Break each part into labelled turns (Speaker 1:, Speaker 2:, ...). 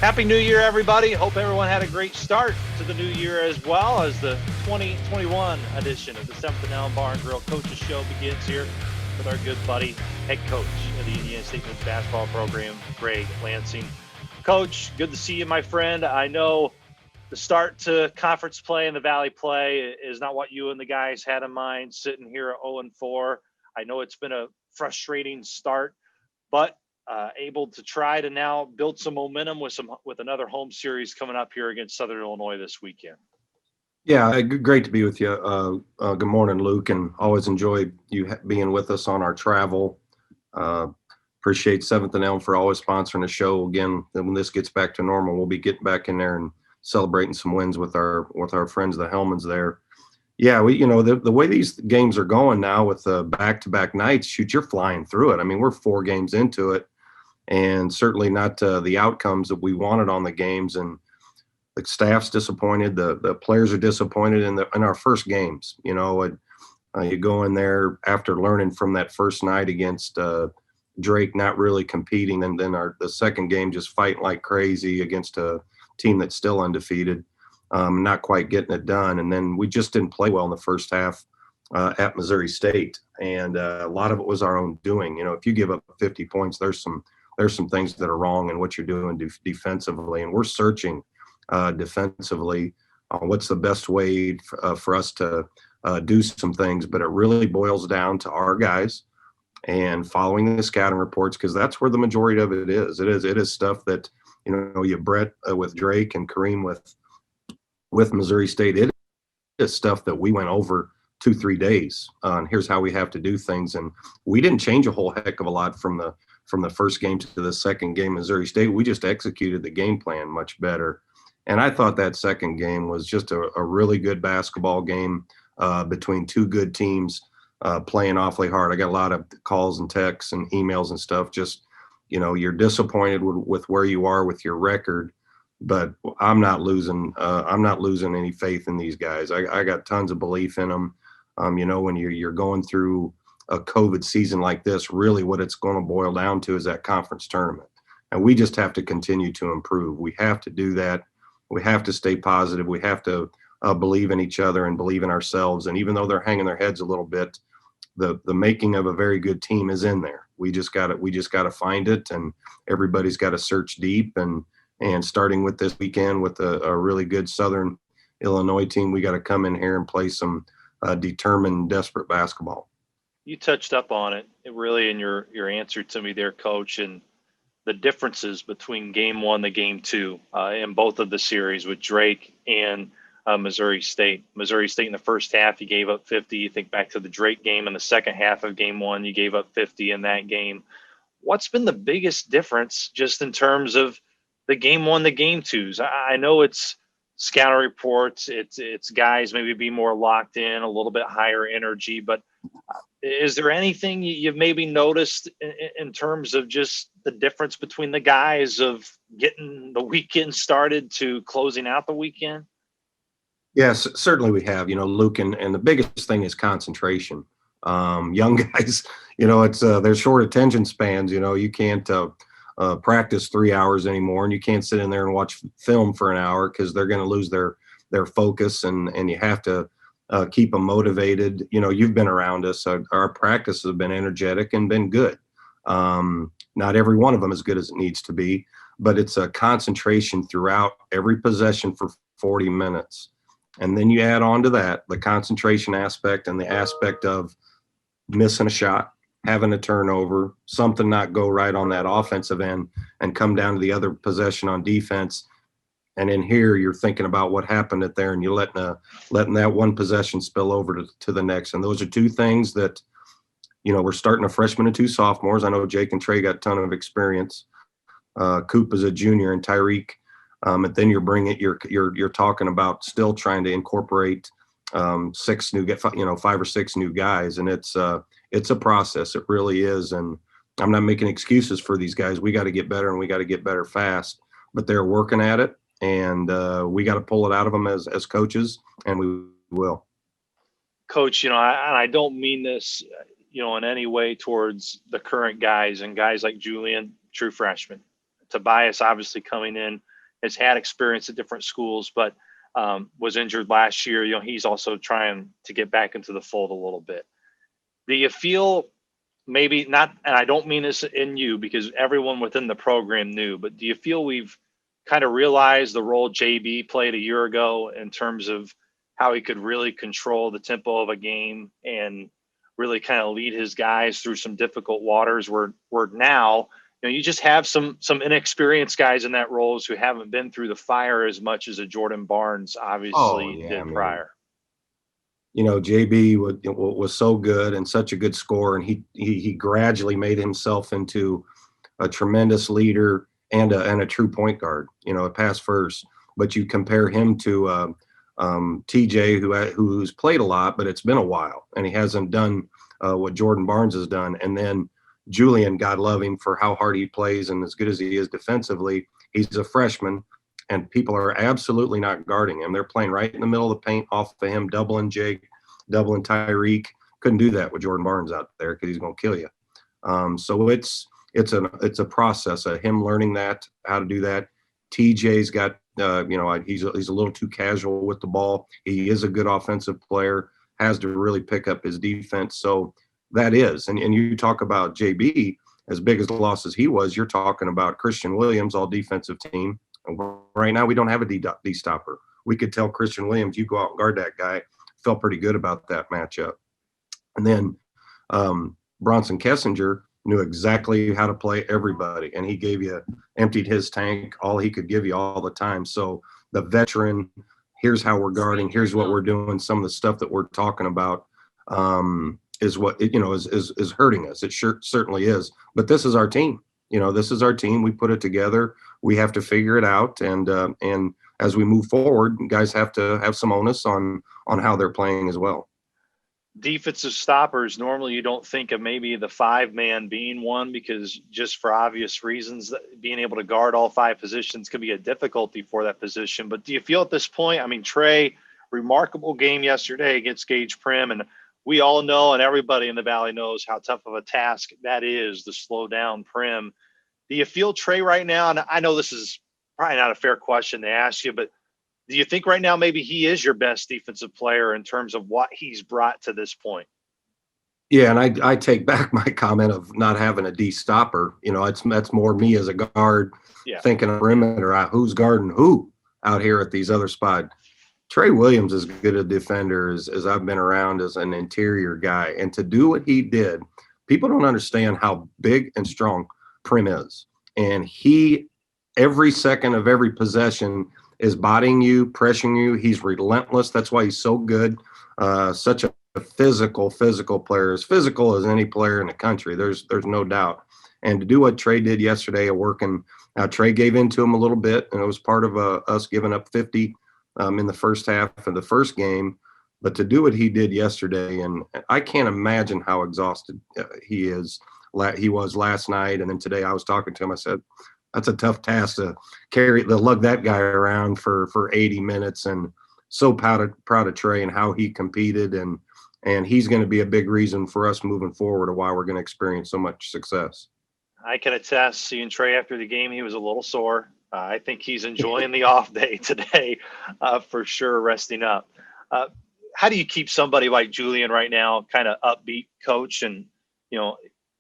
Speaker 1: Happy New Year, everybody. Hope everyone had a great start to the new year as well as the 2021 edition of the 7th and Elm Bar and Grill Coaches Show begins here with our good buddy, head coach of the Indiana State men's basketball program, Greg Lansing. Coach, good to see you, my friend. I know the start to conference play and the Valley play is not what you and the guys had in mind sitting here at 0-4. I know it's been a frustrating start, but able to try to now build some momentum with another home series coming up here against Southern Illinois this weekend.
Speaker 2: Yeah, great to be with you. Good morning, Luke, and always enjoy you being with us on our travel. Appreciate 7th and Elm for always sponsoring the show. Again, when this gets back to normal, we'll be getting back in there and celebrating some wins with our friends, the Hellmans there. Yeah, the way these games are going now with the back-to-back nights, shoot, you're flying through it. I mean, we're 4 games into it, and certainly not the outcomes that we wanted on the games. And the staff's disappointed, the players are disappointed in our first games. You go in there after learning from that first night against Drake, not really competing, and then the second game just fighting like crazy against a team that's still undefeated, not quite getting it done. And then we just didn't play well in the first half at Missouri State, and a lot of it was our own doing. If you give up 50 points, there's some things that are wrong in what you're doing defensively, and we're searching defensively on what's the best way for us to do some things. But it really boils down to our guys and following the scouting reports, because that's where the majority of it is. It is stuff that you Brett with Drake and Kareem with Missouri State. It is stuff that we went over 2-3 days and here's how we have to do things. And we didn't change a whole heck of a lot from the first game to the second game, Missouri State. We just executed the game plan much better. And I thought that second game was just a really good basketball game between two good teams playing awfully hard. I got a lot of calls and texts and emails and stuff. Just, you're disappointed with where you are with your record, but I'm not losing any faith in these guys. I got tons of belief in them. When you're going through a COVID season like this, really what it's going to boil down to is that conference tournament. And we just have to continue to improve. We have to do that. We have to stay positive. We have to believe in each other and believe in ourselves. And even though they're hanging their heads a little bit, the making of a very good team is in there. We just got to find it, and everybody's got to search deep. And starting with this weekend with a really good Southern Illinois team, we got to come in here and play some determined, desperate basketball.
Speaker 1: You touched up on it really in your answer to me there, Coach, and the differences between game one to game two in both of the series with Drake and Missouri State. Missouri State in the first half, you gave up 50. You think back to the Drake game in the second half of game one, you gave up 50 in that game. What's been the biggest difference just in terms of the game one to game twos? I know it's scouting reports, it's guys maybe be more locked in, a little bit higher energy, but is there anything you've maybe noticed in terms of just the difference between the guys of getting the weekend started to closing out the weekend?
Speaker 2: Yes, certainly we have, Luke, and the biggest thing is concentration. Young guys, it's they're short attention spans. You can't practice 3 hours anymore, and you can't sit in there and watch film for an hour because they're going to lose their focus, and you have to keep them motivated. You've been around us. Our practices have been energetic and been good. Not every one of them as good as it needs to be, but it's a concentration throughout every possession for 40 minutes. And then you add on to that the concentration aspect and the aspect of missing a shot, having a turnover, something not go right on that offensive end, and come down to the other possession on defense. And in here, you're thinking about what happened at there, and you're letting that one possession spill over to the next. And those are two things that, we're starting a freshman and 2 sophomores. I know Jake and Trey got a ton of experience. Coop is a junior, and Tyreek. And then you're talking about still trying to incorporate 5 or 6 new guys, and it's a process. It really is. And I'm not making excuses for these guys. We got to get better, and we got to get better fast. But they're working at it, and we got to pull it out of them as coaches, and we will.
Speaker 1: Coach, I don't mean this, in any way towards the current guys and guys like Julian, true freshman. Tobias obviously coming in has had experience at different schools, but was injured last year. He's also trying to get back into the fold a little bit. Do you feel maybe not, and I don't mean this in you because everyone within the program knew, but do you feel we've kind of realized the role JB played a year ago in terms of how he could really control the tempo of a game and really kind of lead his guys through some difficult waters where now, you just have some inexperienced guys in that roles who haven't been through the fire as much as a Jordan Barnes obviously did prior.
Speaker 2: JB was so good and such a good scorer, and he gradually made himself into a tremendous leader and a true point guard, a pass first. But you compare him to TJ, who's played a lot, but it's been a while, and he hasn't done what Jordan Barnes has done. And then Julian, God love him for how hard he plays and as good as he is defensively. He's a freshman, and people are absolutely not guarding him. They're playing right in the middle of the paint off of him, doubling Jake, doubling Tyreek. Couldn't do that with Jordan Barnes out there because he's going to kill you. So it's a process of him learning how to do that. TJ's got he's a little too casual with the ball. He is a good offensive player, has to really pick up his defense. So that is, and you talk about JB, as big as the loss as he was, you're talking about Christian Williams, all defensive team. Right now, we don't have a D-stopper. We could tell Christian Williams, you go out and guard that guy. Felt pretty good about that matchup. And then Bronson Kessinger knew exactly how to play everybody, and he emptied his tank, all he could give you all the time. So the veteran, here's how we're guarding, here's what we're doing, some of the stuff that we're talking about is what is hurting us. It certainly is. But this is our team. This is our team. We put it together. We have to figure it out, and as we move forward, guys have to have some onus on how they're playing as well.
Speaker 1: Defensive stoppers, normally you don't think of maybe the 5-man being one because just for obvious reasons, being able to guard all 5 positions can be a difficulty for that position. But do you feel at this point, Trey, remarkable game yesterday against Gage Prim, and we all know and everybody in the Valley knows how tough of a task that is to slow down Prim. Do you feel Trey right now, and I know this is probably not a fair question to ask you, but do you think right now maybe he is your best defensive player in terms of what he's brought to this point?
Speaker 2: Yeah, and I take back my comment of not having a D stopper. That's more me as a guard thinking of perimeter. Who's guarding who out here at these other spots? Trey Williams is as good a defender as I've been around as an interior guy. And to do what he did, people don't understand how big and strong Prim is. And he, every second of every possession, is bodying you, pressuring you. He's relentless. That's why he's so good. Such a physical player, as physical as any player in the country. There's no doubt. And to do what Trey did yesterday of working, now Trey gave in to him a little bit, and it was part of us giving up 50 in the first half of the first game. But to do what he did yesterday, and I can't imagine how exhausted he was last night. And then today I was talking to him. I said, that's a tough task to lug that guy around for 80 minutes. And so proud of Trey and how he competed. And he's going to be a big reason for us moving forward of why we're going to experience so much success.
Speaker 1: I can attest, seeing Trey after the game, he was a little sore. I think he's enjoying the off day today for sure, resting up. How do you keep somebody like Julian right now kind of upbeat, coach? And,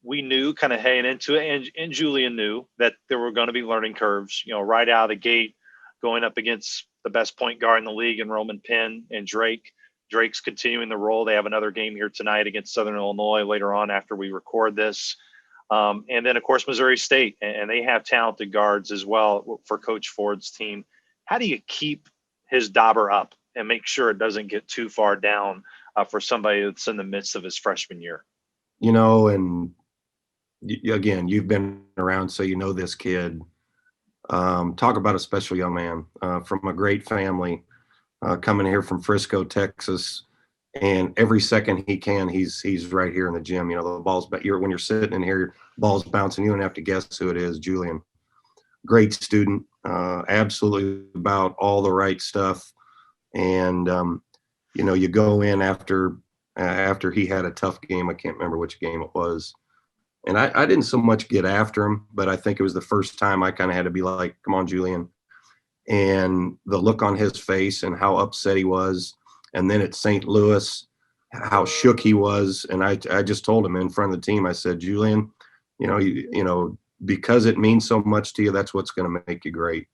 Speaker 1: we knew kind of heading into it, and Julian knew that there were going to be learning curves, right out of the gate, going up against the best point guard in the league in Roman Penn and Drake. Drake's continuing the role. They have another game here tonight against Southern Illinois later on after we record this. And then, of course, Missouri State, and they have talented guards as well for Coach Ford's team. How do you keep his dauber up and make sure it doesn't get too far down for somebody that's in the midst of his freshman year?
Speaker 2: And again, you've been around, so you know this kid. Talk about a special young man from a great family, coming here from Frisco, Texas, and every second he can, he's right here in the gym. The ball's when you're sitting in here, ball's bouncing. You don't have to guess who it is. Julian, great student, absolutely about all the right stuff. And you go in after he had a tough game. I can't remember which game it was. And I didn't so much get after him, but I think it was the first time I kind of had to be like, come on, Julian, and the look on his face and how upset he was. And then at St. Louis, how shook he was. And I just told him in front of the team, I said, Julian, because it means so much to you, that's what's going to make you great.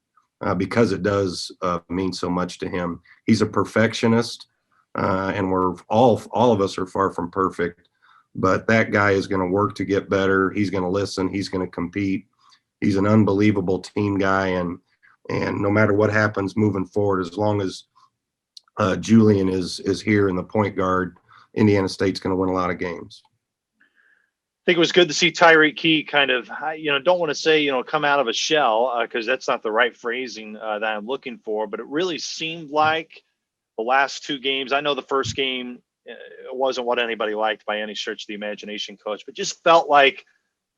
Speaker 2: Because it does mean so much to him. He's a perfectionist, and we're all of us are far from perfect. But that guy is going to work to get better. He's going to listen. He's going to compete. He's an unbelievable team guy, and no matter what happens moving forward, as long as Julian is here in the point guard, Indiana State's going to win a lot of games.
Speaker 1: I think it was good to see Tyreek Key kind of, don't want to say, come out of a shell, because that's not the right phrasing that I'm looking for, but it really seemed like the last two games, I know the first game it wasn't what anybody liked by any stretch of the imagination, Coach, but just felt like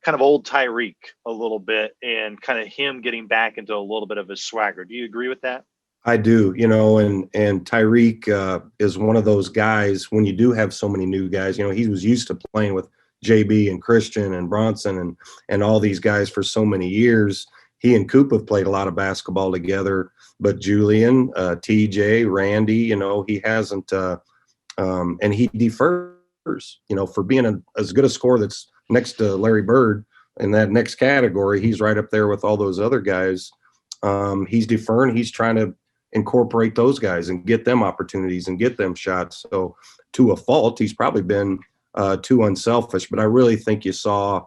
Speaker 1: kind of old Tyreek a little bit, and kind of him getting back into a little bit of his swagger. Do you agree with that?
Speaker 2: I do, and Tyreek is one of those guys, when you do have so many new guys, he was used to playing with JB and Christian and Bronson and all these guys for so many years. He and Coop have played a lot of basketball together, but Julian, TJ, Randy, he hasn't, and he defers, for being as good a scorer that's next to Larry Bird in that next category. He's right up there with all those other guys. He's deferring. He's trying to incorporate those guys and get them opportunities and get them shots. So to a fault, he's probably been too unselfish, but I really think you saw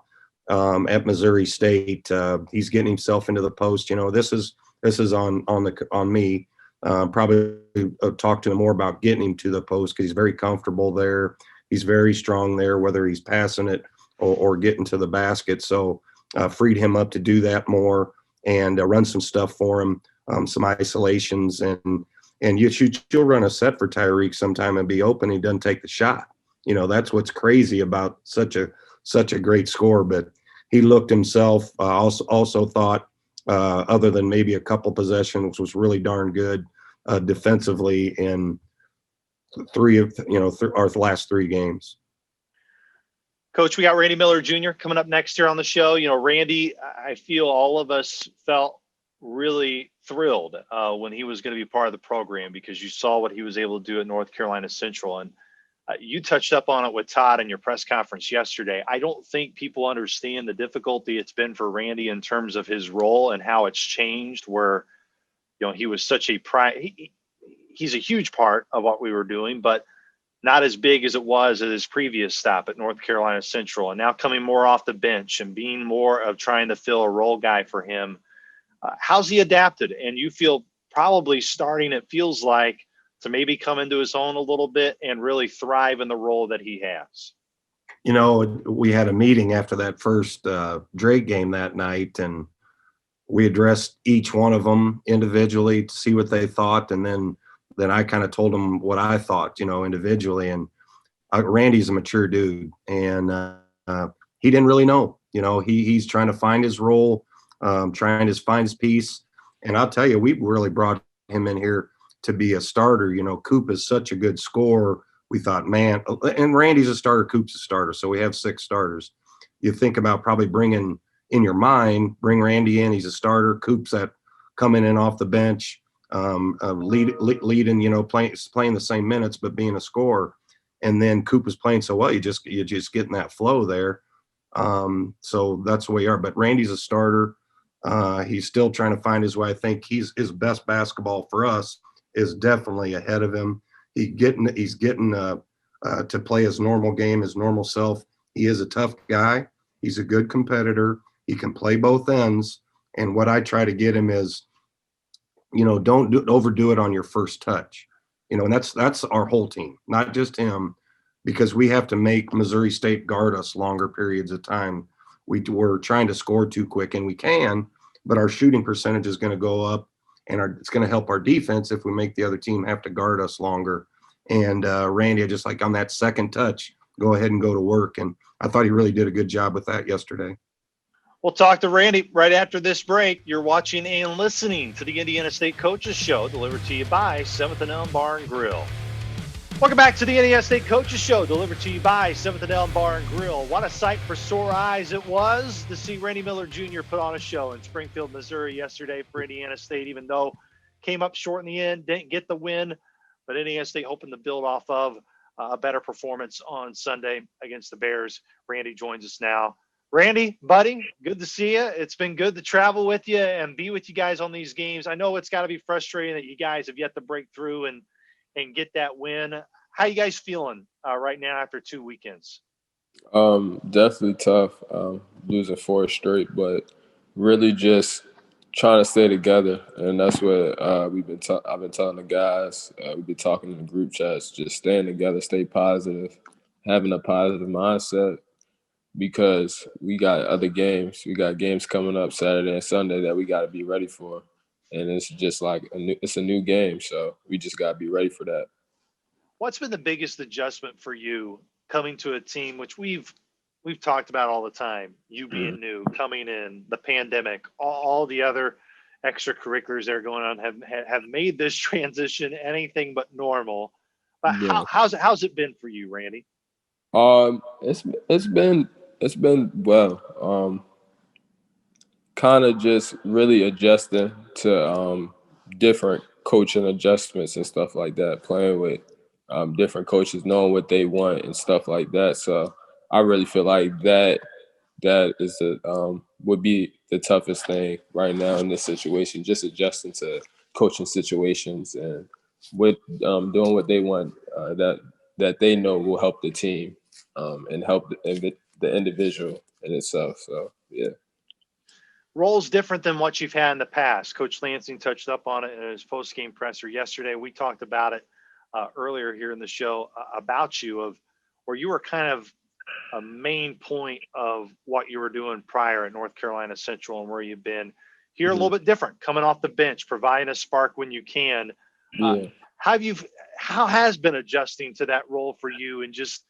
Speaker 2: at Missouri State, he's getting himself into the post. This is on me. Probably talk to him more about getting him to the post, because he's very comfortable there. He's very strong there, whether he's passing it or getting to the basket. So freed him up to do that more and run some stuff for him, some isolations, and you'll run a set for Tyreek sometime and be open. He doesn't take the shot. That's what's crazy about such a great scorer. But he looked himself. Also thought, other than maybe a couple possessions, was really darn good defensively in three of our last three games.
Speaker 1: Coach, we got Randy Miller Jr. coming up next year on the show. Randy, I feel all of us felt really thrilled when he was going to be part of the program, because you saw what he was able to do at North Carolina Central. And you touched up on it with Todd in your press conference yesterday. I don't think people understand the difficulty it's been for Randy in terms of his role and how it's changed, where, he was such a he's a huge part of what we were doing, but not as big as it was at his previous stop at North Carolina Central. And now coming more off the bench and being more of trying to fill a role guy for him. How's he adapted? And you feel probably starting, it feels like, to maybe come into his own a little bit and really thrive in the role that he has.
Speaker 2: We had a meeting after that first Drake game that night, and we addressed each one of them individually to see what they thought. And then I kind of told them what I thought, individually. And Randy's a mature dude, and he didn't really know. He's trying to find his role, trying to find his piece. And I'll tell you, we really brought him in here to be a starter. Coop is such a good scorer. We thought, man, and Randy's a starter, Coop's a starter. So we have 6 starters. You think about probably bring Randy in. He's a starter. Coop's coming in off the bench, leading, playing the same minutes, but being a scorer. And then Coop is playing so well, you just getting that flow there. So that's the way we are. But Randy's a starter. He's still trying to find his way. I think his best basketball for us is definitely ahead of him. He's getting to play his normal game, his normal self. He is a tough guy. He's a good competitor. He can play both ends. And what I try to get him is, don't overdo it on your first touch. And that's our whole team, not just him, because we have to make Missouri State guard us longer periods of time. We're trying to score too quick, and we can, but our shooting percentage is going to go up, and it's going to help our defense if we make the other team have to guard us longer. And Randy, just like on that second touch, go ahead and go to work. And I thought he really did a good job with that yesterday.
Speaker 1: We'll talk to Randy right after this break. You're watching and listening to the Indiana State Coaches Show, delivered to you by 7th and Elm Bar and Grill. Welcome back to the Indiana State Coaches Show, delivered to you by 7th and Elm Bar and Grill. What a sight for sore eyes it was to see Randy Miller Jr. put on a show in Springfield, Missouri yesterday for Indiana State, even though came up short in the end, didn't get the win, but Indiana State hoping to build off of a better performance on Sunday against the Bears. Randy joins us now. Randy, buddy, good to see you. It's been good to travel with you and be with you guys on these games. I know it's got to be frustrating that you guys have yet to break through and get that win. How you guys feeling right now after 2 weekends?
Speaker 3: Definitely tough, losing 4 straight, but really just trying to stay together, and that's what I've been telling the guys. We've been talking in the group chats, just staying together, stay positive, having a positive mindset, because we got other games. We got games coming up Saturday and Sunday that we got to be ready for, and it's just like it's a new game, so we just got to be ready for that.
Speaker 1: What's been the biggest adjustment for you coming to a team which we've talked about all the time? You being new, coming in, the pandemic, all the other extracurriculars that are going on have made this transition anything but normal. But
Speaker 3: Yeah.
Speaker 1: how's it been for you, Randy?
Speaker 3: It's been well. Kind of just really adjusting to different coaching adjustments and stuff like that, playing with different coaches, knowing what they want and stuff like that. So I really feel like that is would be the toughest thing right now in this situation, just adjusting to coaching situations and with doing what they want, that they know will help the team and help the individual in itself. So yeah.
Speaker 1: Roles different than what you've had in the past. Coach Lansing touched up on it in his post-game presser yesterday. We talked about it earlier here in the show about you, of where you were kind of a main point of what you were doing prior at North Carolina Central and where you've been here. A little bit different, coming off the bench, providing a spark when you can. How has been adjusting to that role for you and just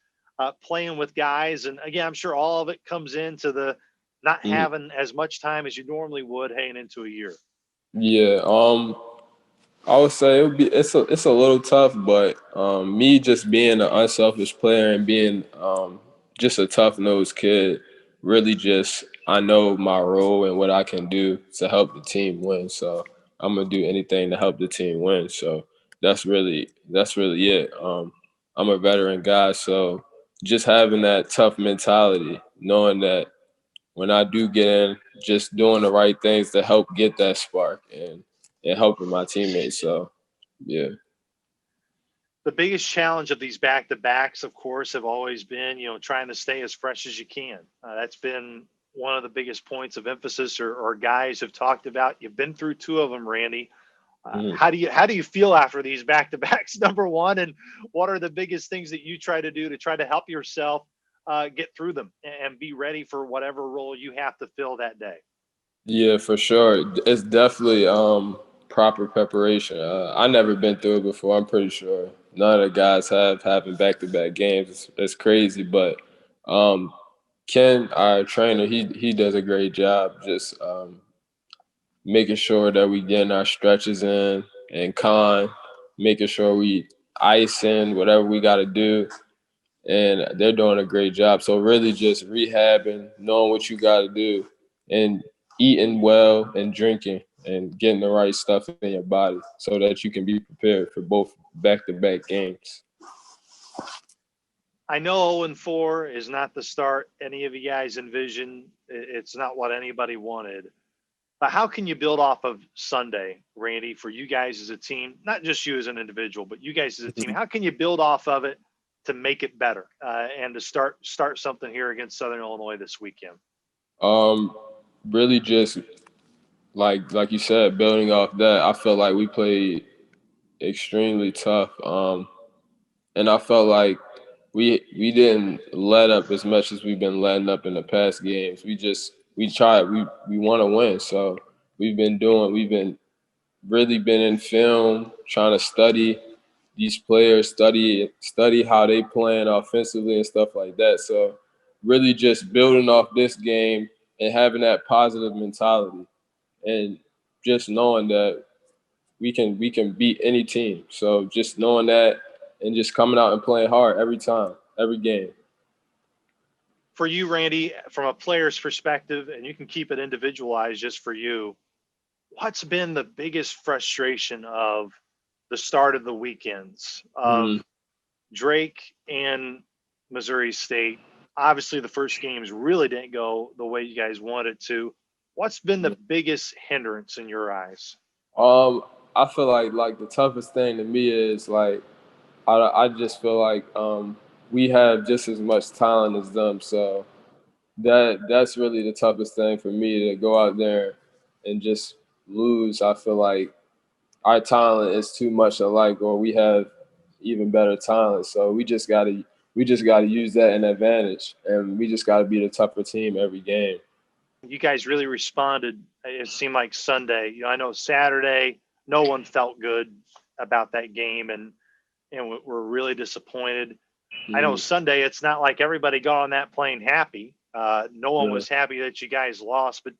Speaker 1: playing with guys? And again, I'm sure all of it comes into the not having as much time as you normally would heading into a year.
Speaker 3: Yeah, I would say it's a little tough, but me just being an unselfish player and being just a tough nosed kid, really just I know my role and what I can do to help the team win. So I'm gonna do anything to help the team win. So that's really it. I'm a veteran guy, so just having that tough mentality, knowing that when I do get in, just doing the right things to help get that spark and helping my teammates. So, yeah.
Speaker 1: The biggest challenge of these back-to-backs, of course, have always been, trying to stay as fresh as you can. That's been one of the biggest points of emphasis or guys have talked about. You've been through 2 of them, Randy. How do you feel after these back-to-backs, number one, and what are the biggest things that you try to do to try to help yourself get through them and be ready for whatever role you have to fill that day?
Speaker 3: Yeah, for sure. It's definitely proper preparation. I never been through it before. I'm pretty sure none of the guys having back-to-back games. It's crazy, but Ken, our trainer, he does a great job just making sure that we getting our stretches in, and making sure we ice in whatever we got to do. And they're doing a great job. So really just rehabbing, knowing what you got to do, and eating well and drinking and getting the right stuff in your body so that you can be prepared for both back-to-back games.
Speaker 1: I know 0-4 is not the start any of you guys envisioned. It's not what anybody wanted. But how can you build off of Sunday, Randy, for you guys as a team, not just you as an individual, but you guys as a team? How can you build off of it to make it better and to start something here against Southern Illinois this weekend?
Speaker 3: Really just like you said, building off that, I felt like we played extremely tough. And I felt like we didn't let up as much as we've been letting up in the past games. We tried. We want to win. So we've been really been in film, trying to study these players, study how they playing offensively and stuff like that. So really just building off this game and having that positive mentality and just knowing that we can beat any team. So just knowing that and just coming out and playing hard every time, every game.
Speaker 1: For you, Randy, from a player's perspective, and you can keep it individualized just for you, what's been the biggest frustration of the start of the weekends of
Speaker 3: Mhm.
Speaker 1: Drake and Missouri State? Obviously, the first games really didn't go the way you guys wanted to. What's been the biggest hindrance in your eyes?
Speaker 3: Um, I feel like the toughest thing to me is like I just feel like we have just as much talent as them. So that's really the toughest thing for me to go out there and just lose. I feel like our talent is too much alike, or we have even better talent. So we just gotta use that in advantage, and we just gotta be the tougher team every game.
Speaker 1: You guys really responded. It seemed like Sunday. I know Saturday, no one felt good about that game, and we're really disappointed. I know
Speaker 3: Mhm.
Speaker 1: Sunday, it's not like everybody got on that plane happy. No one
Speaker 3: Yeah.
Speaker 1: was happy that you guys lost, but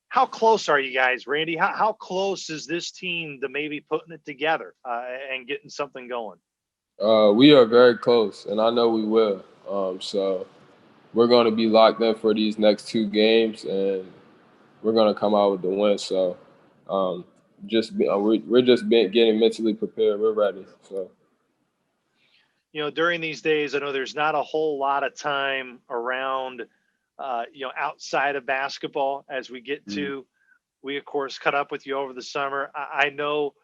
Speaker 1: how close are you guys, Randy? How close is this team to maybe putting it together and getting something going?
Speaker 3: We are very close, and I know we will. So we're going to be locked in for these next two games, and we're going to come out with the win. So um, we're just getting mentally prepared. We're ready. So
Speaker 1: During these days, I know there's not a whole lot of time around, outside of basketball as we get
Speaker 3: mm,
Speaker 1: to. We, of course, cut up with you over the summer. I know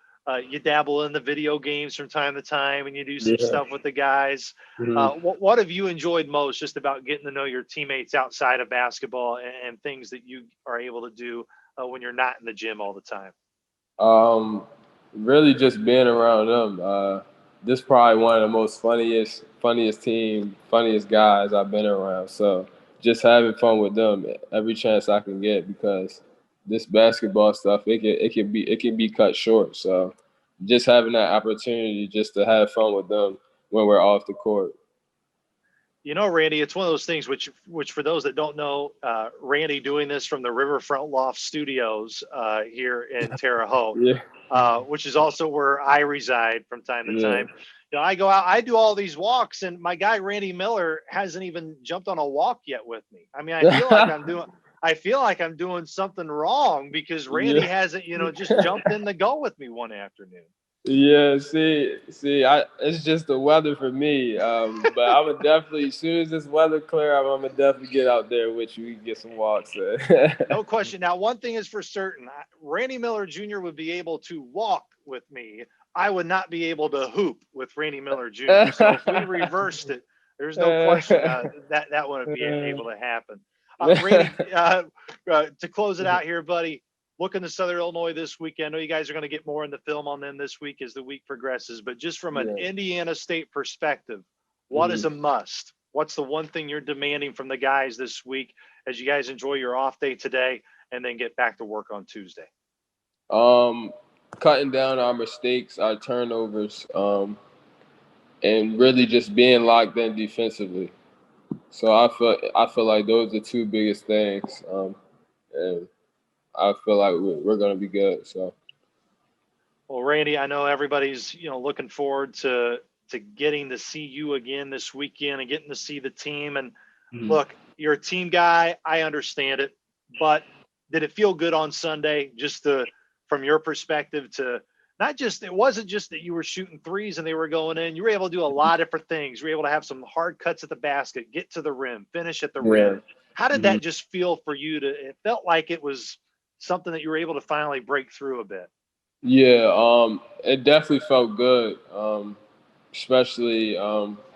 Speaker 1: you dabble in the video games from time to time and you do some
Speaker 3: yeah.
Speaker 1: stuff with the guys.
Speaker 3: Mhm.
Speaker 1: What have you enjoyed most just about getting to know your teammates outside of basketball and things that you are able to do when you're not in the gym all the time?
Speaker 3: Um, Really just being around them. This probably one of the most funniest guys I've been around. So just having fun with them every chance I can get, because this basketball stuff it can be cut short. So just having that opportunity just to have fun with them when we're off the court.
Speaker 1: Randy, it's one of those things which for those that don't know, Randy doing this from the Riverfront Loft Studios here in Terre Haute,
Speaker 3: Yeah,
Speaker 1: which is also where I reside from time to
Speaker 3: yeah.
Speaker 1: time. I go out, I do all these walks, and my guy Randy Miller hasn't even jumped on a walk yet with me. I mean, I feel like I'm doing something wrong because Randy
Speaker 3: Yeah.
Speaker 1: hasn't, just jumped in the go with me one afternoon.
Speaker 3: Yeah, it's just the weather for me. But I would definitely, as soon as this weather clear, I'm gonna definitely get out there with you. We can get some walks.
Speaker 1: No question. Now, one thing is for certain, Randy Miller Jr. would be able to walk with me. I would not be able to hoop with Randy Miller Jr. So if we reversed it, there's no question that wouldn't be able to happen. Randy, to close it out here, buddy, looking to Southern Illinois this weekend. I know you guys are going to get more in the film on them this week as the week progresses, but just from an
Speaker 3: Yeah.
Speaker 1: Indiana State perspective, what is
Speaker 3: Mhm.
Speaker 1: a must? What's the one thing you're demanding from the guys this week as you guys enjoy your off day today and then get back to work on Tuesday?
Speaker 3: Um, Cutting down our mistakes, our turnovers, and really just being locked in defensively. So I feel like those are the two biggest things, and I feel like we're gonna be good. So
Speaker 1: Well, Randy, I know everybody's looking forward to getting to see you again this weekend and getting to see the team. And
Speaker 3: Mhm.
Speaker 1: look, you're a team guy. I understand it, but did it feel good on Sunday? Just from your perspective, to not just it wasn't just that you were shooting threes and they were going in. You were able to do a lot of different things. You were able to have some hard cuts at the basket, get to the rim, finish at the
Speaker 3: Yeah.
Speaker 1: rim. How did
Speaker 3: Mhm.
Speaker 1: that just feel for you? It felt like it was something that you were able to finally break through a bit.
Speaker 3: Yeah, it definitely felt good, especially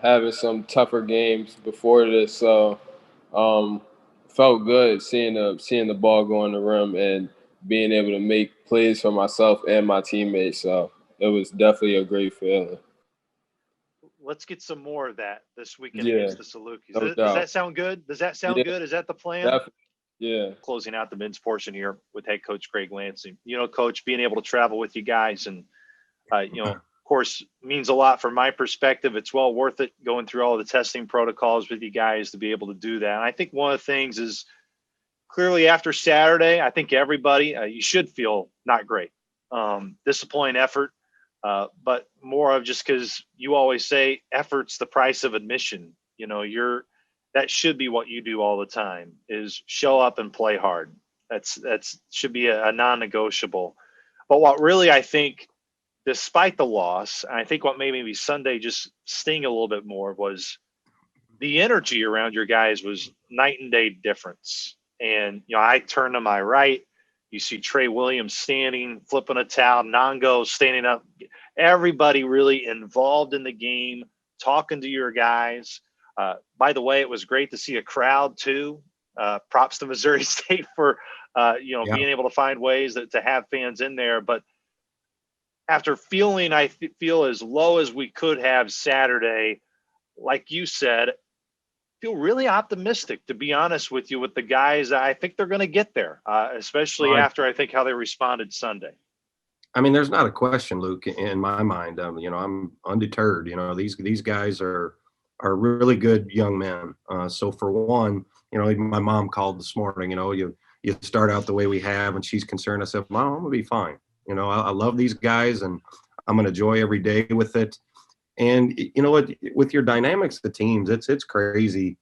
Speaker 3: having some tougher games before this. So, um, felt good seeing the ball go in the rim and being able to make plays for myself and my teammates. So it was definitely a great feeling.
Speaker 1: Let's get some more of that this weekend
Speaker 3: Yeah,
Speaker 1: against the Salukis.
Speaker 3: no
Speaker 1: Does
Speaker 3: doubt.
Speaker 1: that sound good? Does that sound
Speaker 3: Yeah,
Speaker 1: good? Is that the plan?
Speaker 3: definitely. Yeah.
Speaker 1: Closing out the men's portion here with head coach Greg Lansing. Coach, being able to travel with you guys and, of course, means a lot from my perspective. It's well worth it going through all the testing protocols with you guys to be able to do that. And I think one of the things is clearly after Saturday, I think everybody, you should feel not great. Disappointing effort, but more of just because you always say effort's the price of admission. That should be what you do all the time is show up and play hard. That's should be a non-negotiable. But what really I think, despite the loss, and I think what made maybe Sunday just sting a little bit more was the energy around your guys was night and day difference. And I turn to my right, you see Trey Williams standing, flipping a towel, Nongo standing up, everybody really involved in the game, talking to your guys. By the way, it was great to see a crowd too. Props to Missouri State for being able to find ways to have fans in there. But after feeling, I feel as low as we could have Saturday, like you said, feel really optimistic, to be honest with you, with the guys. I think they're going to get there, especially after I think how they responded Sunday.
Speaker 2: I mean, there's not a question, Luke, in my mind. I'm undeterred. These guys are really good young men. So for one, even my mom called this morning. You start out the way we have, and she's concerned. I said, Mom, I'm gonna be fine. I love these guys, and I'm gonna enjoy every day with it. And you know what? With your dynamics, the teams, it's crazy.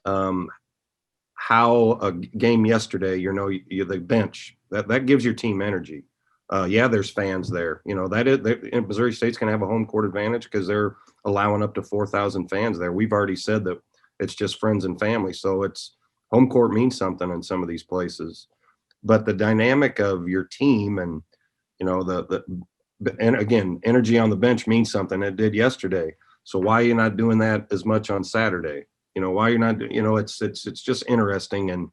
Speaker 2: How a game yesterday, the bench that gives your team energy. There's fans there. Missouri State's going to have a home court advantage because they're allowing up to 4,000 fans there. We've already said that it's just friends and family. So it's home court means something in some of these places. But the dynamic of your team and, and again, energy on the bench means something. It did yesterday. So why are you not doing that as much on Saturday? Why you're not, it's just interesting. And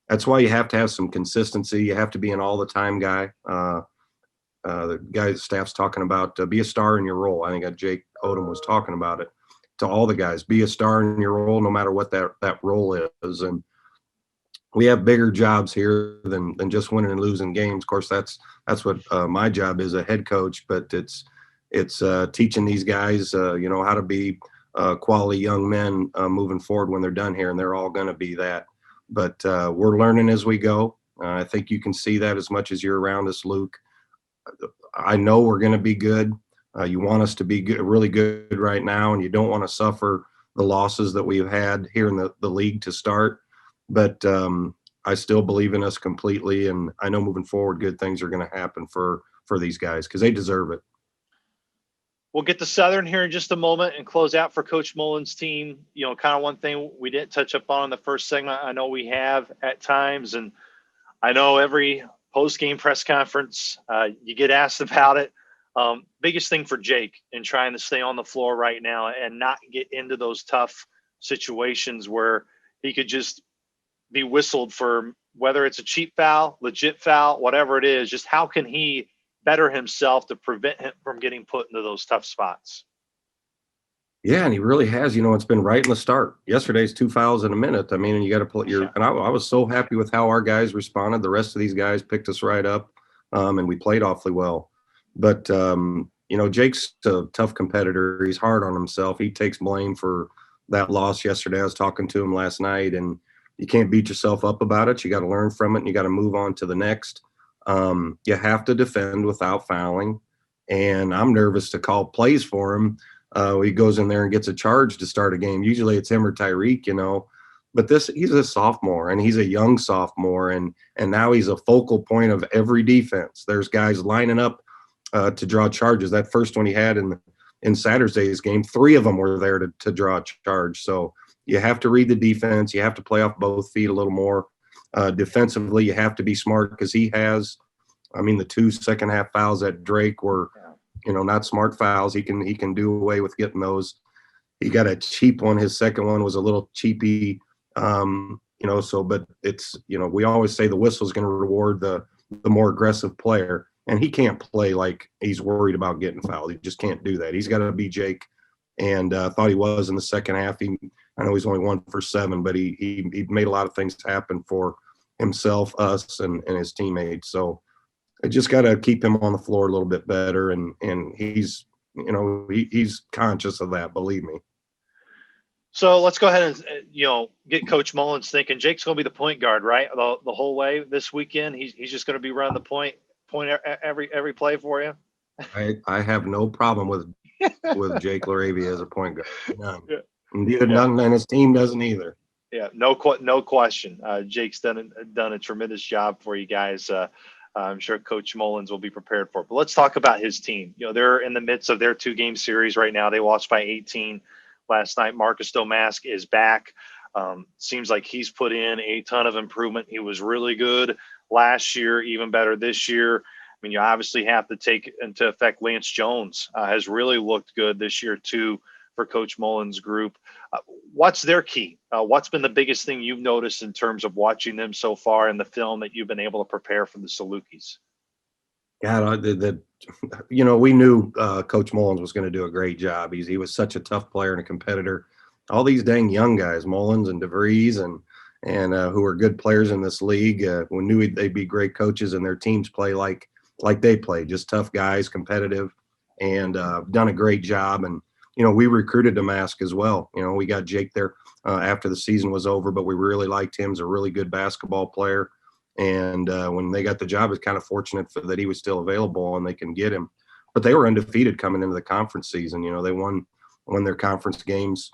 Speaker 2: that's why you have to have some consistency. You have to be an all the time guy. The guy, the staff's talking about be a star in your role. I think Jake Odom was talking about it to all the guys. Be a star in your role, no matter what that role is. And we have bigger jobs here than just winning and losing games. Of course, that's what my job is, a head coach. But it's teaching these guys, how to be quality young men moving forward when they're done here, and they're all going to be that. But we're learning as we go. I think you can see that as much as you're around us, Luke. I know we're going to be good. You want us to be good, really good right now, and you don't want to suffer the losses that we've had here in the league to start. But I still believe in us completely, and I know moving forward, good things are going to happen for these guys because they deserve it.
Speaker 1: We'll get to Southern here in just a moment and close out for Coach Mullen's team. Kind of one thing we didn't touch upon in the first segment. I know we have at times, and I know every post-game press conference, you get asked about it. Biggest thing for Jake in trying to stay on the floor right now and not get into those tough situations where he could just be whistled for, whether it's a cheap foul, legit foul, whatever it is. Just how can he better himself to prevent him from getting put into those tough spots?
Speaker 2: Yeah, and he really has. It's been right in the start. Yesterday's 2 fouls in a minute. I mean, and you got to put your. And I was so happy with how our guys responded. The rest of these guys picked us right up, and we played awfully well. But Jake's a tough competitor. He's hard on himself. He takes blame for that loss yesterday. I was talking to him last night, and you can't beat yourself up about it. You got to learn from it, and you got to move on to the next. You have to defend without fouling, and I'm nervous to call plays for him. He goes in there and gets a charge to start a game. Usually it's him or Tyreek, but he's a sophomore, and he's a young sophomore, and now he's a focal point of every defense. There's guys lining up to draw charges. That first one he had in Saturday's game, 3 of them were there to draw a charge. So you have to read the defense. You have to play off both feet a little more. Defensively, you have to be smart because he has, the 2 second half fouls at Drake were, not smart fouls. He can do away with getting those. He got a cheap one. His second one was a little cheapy, but it's, we always say the whistle's going to reward the more aggressive player, and he can't play like he's worried about getting fouled. He just can't do that. He's got to be Jake, and thought he was in the second half. I know he's only 1 for 7, but he made a lot of things happen for himself, us, and his teammates. So I just got to keep him on the floor a little bit better, and he's he's conscious of that, believe me.
Speaker 1: So let's go ahead and get Coach Mullins thinking. Jake's going to be the point guard, right? The whole way this weekend. He's just going to be running the point every play for you.
Speaker 2: I have no problem with Jake LaRavia as a point guard. None. Yeah. And his team doesn't either.
Speaker 1: Yeah, no question. Jake's done a tremendous job for you guys. I'm sure Coach Mullins will be prepared for it. But let's talk about his team. They're in the midst of their 2-game series right now. They lost by 18 last night. Marcus Domask is back. Seems like he's put in a ton of improvement. He was really good last year, even better this year. I mean, you obviously have to take into effect Lance Jones has really looked good this year too for Coach Mullins' group. What's their key? What's been the biggest thing you've noticed in terms of watching them so far in the film that you've been able to prepare for the Salukis?
Speaker 2: God, we knew Coach Mullins was going to do a great job. He was such a tough player and a competitor. All these dang young guys, Mullins and DeVries, and who are good players in this league, we knew they'd be great coaches, and their teams play like they play, just tough guys, competitive, and done a great job. And we recruited Damask as well. We got Jake there after the season was over, but we really liked him. He's a really good basketball player. And when they got the job, it's kind of fortunate that he was still available and they can get him. But they were undefeated coming into the conference season. They won their conference games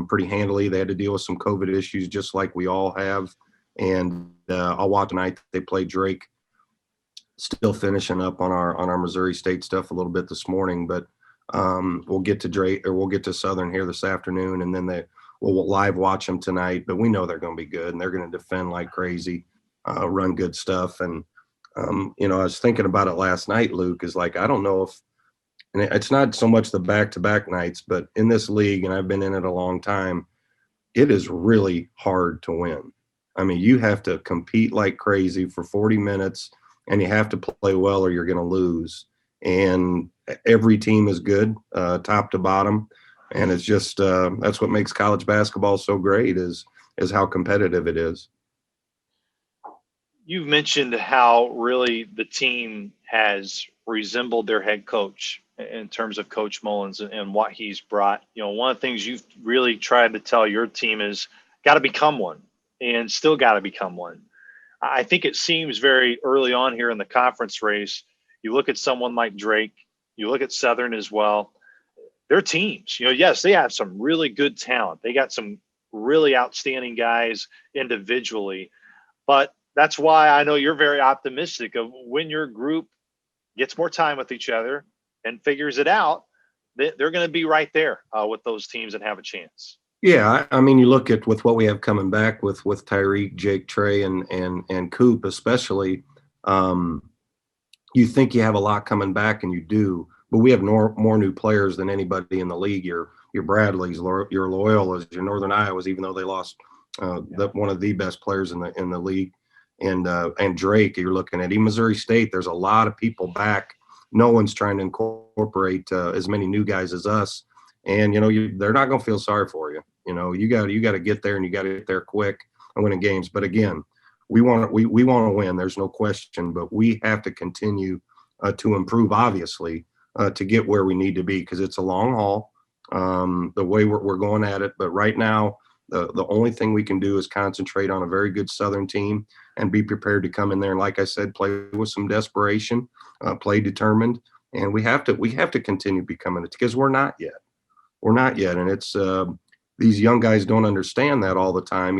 Speaker 2: pretty handily. They had to deal with some COVID issues just like we all have. And I'll watch tonight. They play Drake. Still finishing up on our Missouri State stuff a little bit this morning, but we'll get to Drake, or we'll get to Southern here this afternoon, and then we'll live watch them tonight. But we know they're going to be good, and they're going to defend like crazy, run good stuff. And I was thinking about it last night, Luke, is like, I don't know if, and it's not so much the back-to-back nights, but in this league, and I've been in it a long time, it is really hard to win. I mean, you have to compete like crazy for 40 minutes, and you have to play well or you're going to lose. And every team is good, top to bottom. And it's just that's what makes college basketball so great is how competitive it is.
Speaker 1: You've mentioned how really the team has resembled their head coach in terms of Coach Mullins and what he's brought. One of the things you've really tried to tell your team is got to become one, and still got to become one. I think it seems very early on here in the conference race, you look at someone like Drake, you look at Southern as well, their teams, yes, they have some really good talent. They got some really outstanding guys individually, but that's why I know you're very optimistic of when your group gets more time with each other and figures it out, they're going to be right there with those teams and have a chance.
Speaker 2: Yeah, I mean, you look at with what we have coming back with Tyreek, Jake, Trey, and Coop especially. You think you have a lot coming back, and you do, but we have more new players than anybody in the league. Your Bradleys, your Loyolas, your Northern Iowas, even though they lost one of the best players in the league, and Drake. You're looking at even Missouri State. There's a lot of people back. No one's trying to incorporate as many new guys as us, and they're not going to feel sorry for you. You got to get there, and you got to get there quick and winning games. But again, we want to win. There's no question, but we have to continue to improve, obviously, to get where we need to be, because it's a long haul. The way we're going at it, but right now, the only thing we can do is concentrate on a very good Southern team and be prepared to come in there and, like I said, play with some desperation, play determined, and we have to continue becoming it, because we're not yet, and it's these young guys don't understand that all the time.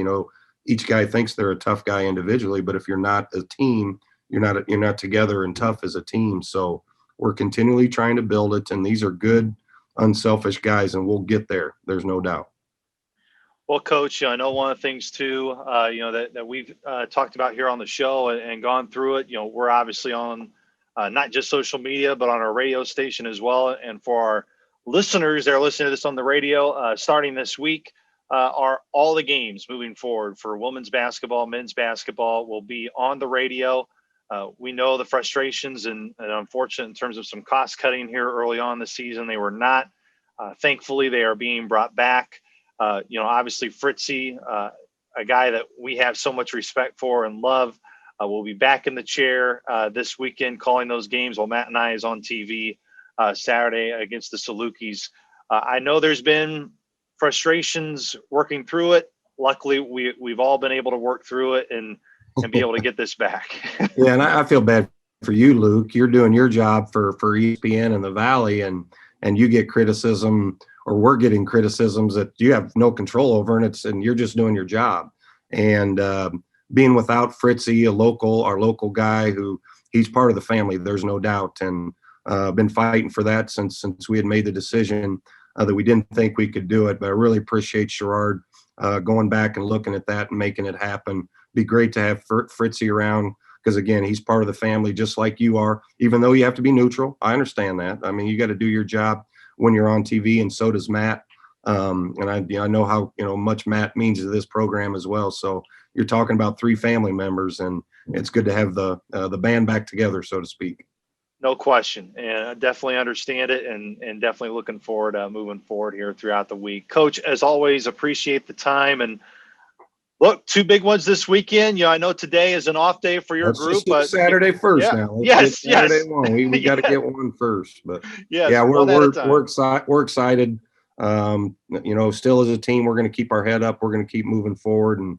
Speaker 2: Each guy thinks they're a tough guy individually, but if you're not a team, you're not together and tough as a team. So we're continually trying to build it, and these are good, unselfish guys, and we'll get there. There's no doubt.
Speaker 1: Well, Coach, I know one of the things too, that we've talked about here on the show and gone through it. We're obviously on not just social media, but on our radio station as well. And for our listeners that are listening to this on the radio, starting this week, are all the games moving forward for women's basketball, men's basketball will be on the radio. We know the frustrations and unfortunate in terms of some cost cutting here early on the season. They were not. Thankfully, they are being brought back. Obviously Fritzy, a guy that we have so much respect for and love, will be back in the chair this weekend calling those games while Matt and I is on TV Saturday against the Salukis. I know there's been frustrations working through it. Luckily, we've all been able to work through it and be able to get this back.
Speaker 2: Yeah, and I feel bad for you, Luke. You're doing your job for ESPN in the Valley, and you get criticism or we're getting criticisms that you have no control over, and you're just doing your job. And being without Fritzy, our local guy, who he's part of the family, there's no doubt, and been fighting for that since we had made the decision that we didn't think we could do it. But I really appreciate Sherrard going back and looking at that and making it happen. Be great to have Fritzy around, because again, he's part of the family just like you are, even though you have to be neutral. I understand that. I mean, you got to do your job when you're on TV, and so does Matt. And I know how much Matt means to this program as well. So you're talking about 3 family members, and it's good to have the band back together, so to speak.
Speaker 1: No question. And I definitely understand it, and definitely looking forward to moving forward here throughout the week. Coach, as always, appreciate the time. And look, 2 big ones this weekend. I know today is an off day for your
Speaker 2: Let's
Speaker 1: group,
Speaker 2: just do
Speaker 1: but
Speaker 2: Saturday first
Speaker 1: yeah,
Speaker 2: now.
Speaker 1: yes,
Speaker 2: Saturday one. We got to
Speaker 1: yeah.
Speaker 2: get one first. But
Speaker 1: Yes,
Speaker 2: yeah,
Speaker 1: one at a time.
Speaker 2: we're excited. Still as a team, we're going to keep our head up. We're going to keep moving forward. And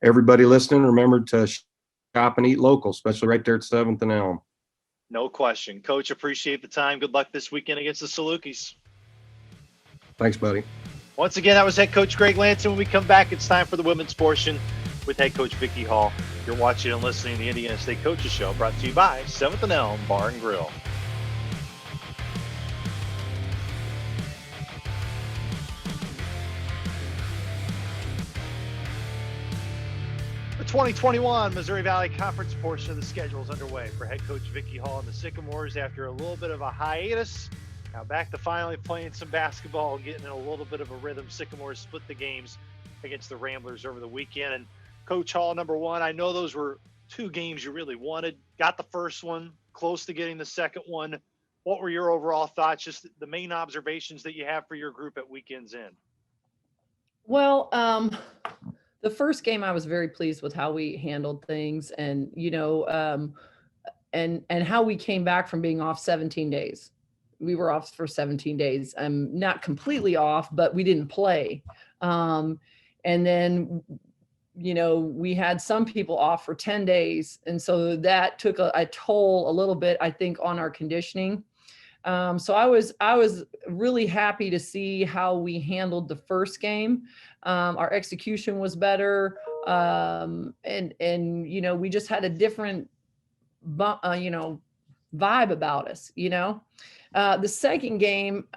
Speaker 2: everybody listening, remember to shop and eat local, especially right there at 7th and Elm.
Speaker 1: No question. Coach, appreciate the time. Good luck this weekend against the Salukis.
Speaker 2: Thanks, buddy.
Speaker 1: Once again, that was head coach Greg Lansing. When we come back, it's time for the women's portion with head coach Vicki Hall. You're watching and listening to the Indiana State Coaches Show, brought to you by 7th and Elm Bar and Grill. The 2021 Missouri Valley Conference portion of the schedule is underway for head coach Vicki Hall and the Sycamores after a little bit of a hiatus. Now back to finally playing some basketball and getting in a little bit of a rhythm. Sycamores split the games against the Ramblers over the weekend. And Coach Hall, number one, I know those were 2 games you really wanted. Got the first one, close to getting the second one. What were your overall thoughts, just the main observations that you have for your group at weekend's end?
Speaker 4: Well, the first game, I was very pleased with how we handled things, and and how we came back from being off 17 days. We were off for 17 days. Not completely off, but we didn't play. And then, we had some people off for 10 days. And so that took a toll a little bit, I think, on our conditioning. So I was really happy to see how we handled the first game. Our execution was better. And we just had a different, vibe about us, The second game,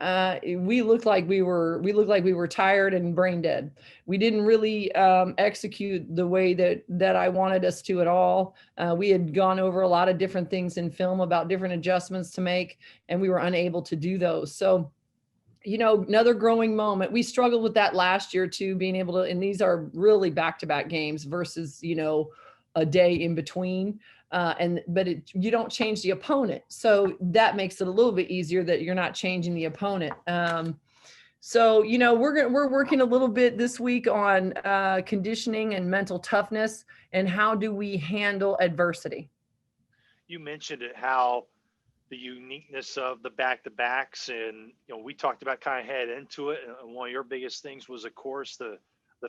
Speaker 4: we looked like we were tired and brain dead. We didn't really execute the way that I wanted us to at all. We had gone over a lot of different things in film about different adjustments to make, and we were unable to do those. So, another growing moment. We struggled with that last year too, being able to, and these are really back-to-back games versus, a day in between. But you don't change the opponent. So that makes it a little bit easier that you're not changing the opponent. So, we're working a little bit this week on conditioning and mental toughness, and how do we handle adversity.
Speaker 1: You mentioned it, how the uniqueness of the back-to-backs, and we talked about kind of head into it, and one of your biggest things was, of course, the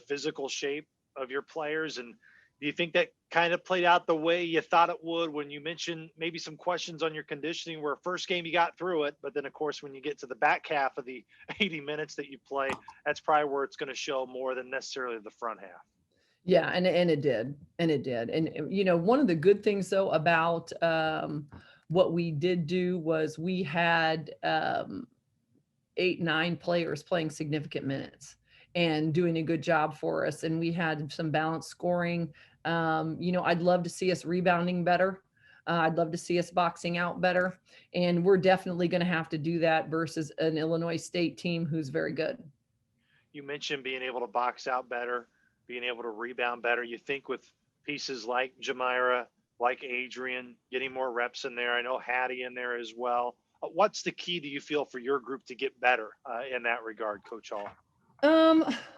Speaker 1: physical shape of your players. And do you think that kind of played out the way you thought it would when you mentioned maybe some questions on your conditioning, where first game you got through it, but then of course when you get to the back half of the 80 minutes that you play, that's probably where it's going to show more than necessarily the front half?
Speaker 4: Yeah, and it did. And one of the good things though about what we did do was we had 8-9 players playing significant minutes and doing a good job for us. And we had some balanced scoring. I'd love to see us rebounding better. I'd love to see us boxing out better. And we're definitely going to have to do that versus an Illinois State team who's very good.
Speaker 1: You mentioned being able to box out better, being able to rebound better. You think with pieces like Jamira, like Adrian, getting more reps in there. I know Hattie in there as well. What's the key, do you feel, for your group to get better in that regard, Coach Hall?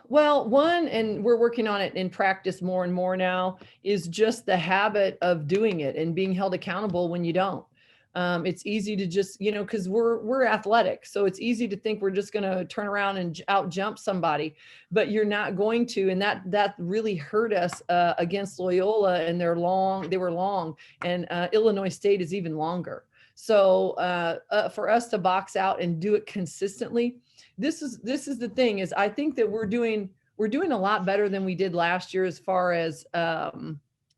Speaker 4: Well, one, and we're working on it in practice more and more now, is just the habit of doing it and being held accountable when you don't. It's easy to just, because we're athletic. So it's easy to think we're just going to turn around and out jump somebody, but you're not going to. And that really hurt us against Loyola, and they were long, and Illinois State is even longer. So for us to box out and do it consistently, this is the thing is I think that we're doing a lot better than we did last year as far as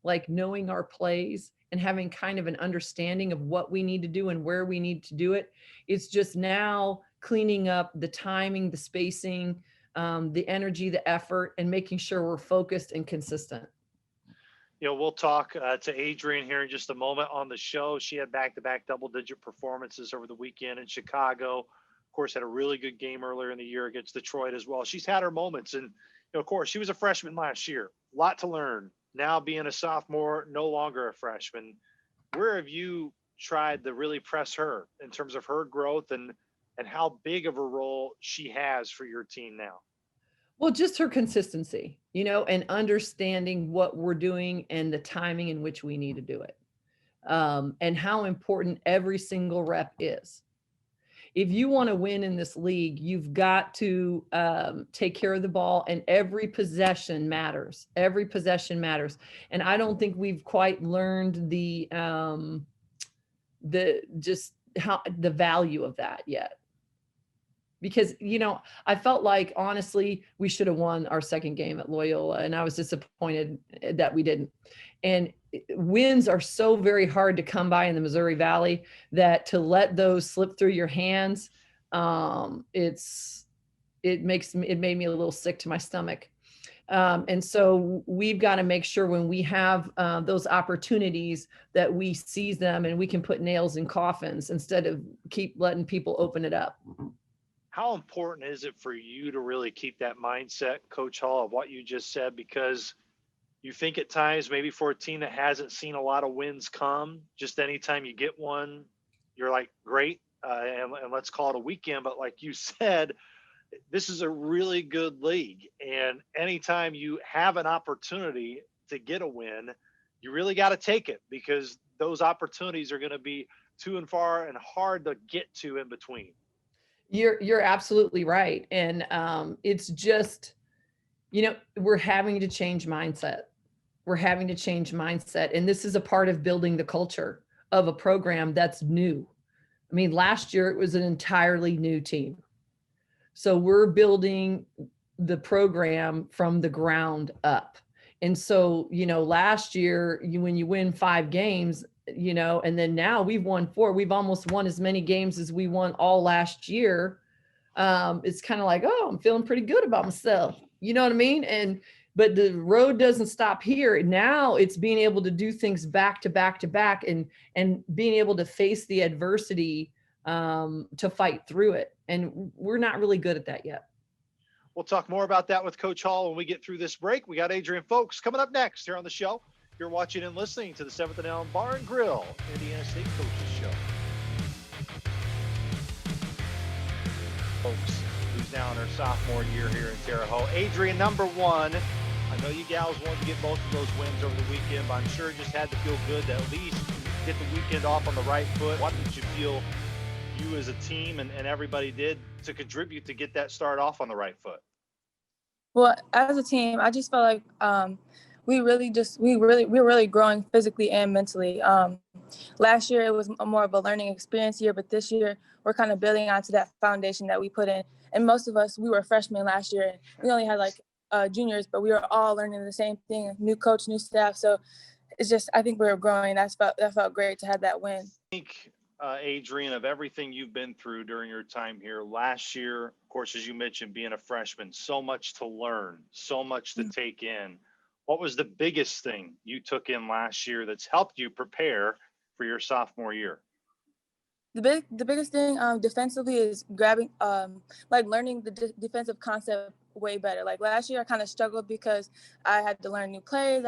Speaker 4: like knowing our plays and having kind of an understanding of what we need to do and where we need to do it. It's just now cleaning up the timing, the spacing, the energy, the effort, and making sure we're focused and consistent.
Speaker 1: We'll talk to Adrian here in just a moment on the show. She had back-to-back double-digit performances over the weekend in Chicago. Of course, had a really good game earlier in the year against Detroit as well. She's had her moments. And, of course, she was a freshman last year. A lot to learn. Now being a sophomore, no longer a freshman. Where have you tried to really press her in terms of her growth and how big of a role she has for your team now?
Speaker 4: Well, just her consistency, and understanding what we're doing and the timing in which we need to do it, and how important every single rep is. If you want to win in this league, you've got to take care of the ball, and every possession matters. Every possession matters. And I don't think we've quite learned the value of that yet. Because, I felt like, honestly, we should have won our second game at Loyola, and I was disappointed that we didn't. And wins are so very hard to come by in the Missouri Valley that to let those slip through your hands, it made me a little sick to my stomach. And so we've got to make sure when we have those opportunities that we seize them and we can put nails in coffins instead of keep letting people open it up.
Speaker 1: How important is it for you to really keep that mindset, Coach Hall, of what you just said? Because you think at times, maybe for a team that hasn't seen a lot of wins come, just anytime you get one, you're like, great, and let's call it a weekend. But like you said, this is a really good league. And anytime you have an opportunity to get a win, you really got to take it, because those opportunities are going to be too and far and hard to get to in between.
Speaker 4: You're absolutely right. And it's just, we're having to change mindset. We're having to change mindset. And this is a part of building the culture of a program that's new. I mean, last year it was an entirely new team. So we're building the program from the ground up. And so, last year, when you win 5 games, and then now we've won 4, we've almost won as many games as we won all last year. It's kind of like, oh, I'm feeling pretty good about myself. You know what I mean? But the road doesn't stop here. Now it's being able to do things back to back to back and being able to face the adversity to fight through it. And we're not really good at that yet.
Speaker 1: We'll talk more about that with Coach Hall when we get through this break. We got Adrian Folks coming up next here on the show. You're watching and listening to the 7th and Elm Bar and Grill, Indiana State Coaches Show. Folks, who's now in her sophomore year here in Terre Haute. Adrian, number 1. I know you gals wanted to get both of those wins over the weekend, but I'm sure it just had to feel good to at least get the weekend off on the right foot. What did you feel you as a team and everybody did to contribute to get that start off on the right foot?
Speaker 5: Well, as a team, I just felt like we're really growing physically and mentally. Last year it was more of a learning experience year, but this year we're kind of building onto that foundation that we put in. And most of us, we were freshmen last year, and we only had juniors, but we were all learning the same thing, new coach, new staff. So it's just, I think we were growing. That felt great to have that win.
Speaker 1: I think, Adrian, of everything you've been through during your time here last year, of course, as you mentioned, being a freshman, so much to learn, so much to take in. What was the biggest thing you took in last year that's helped you prepare for your sophomore year?
Speaker 5: The biggest thing defensively is grabbing, learning the defensive concept way better. Like last year, I kind of struggled because I had to learn new plays.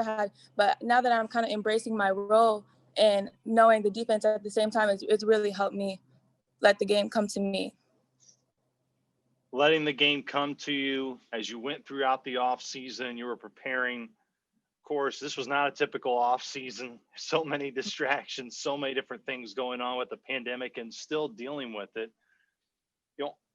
Speaker 5: But now that I'm kind of embracing my role and knowing the defense at the same time, it's really helped me let the game come to me.
Speaker 1: Letting the game come to you as you went throughout the off season, you were preparing. Of course, this was not a typical off season. So many distractions, so many different things going on with the pandemic and still dealing with it.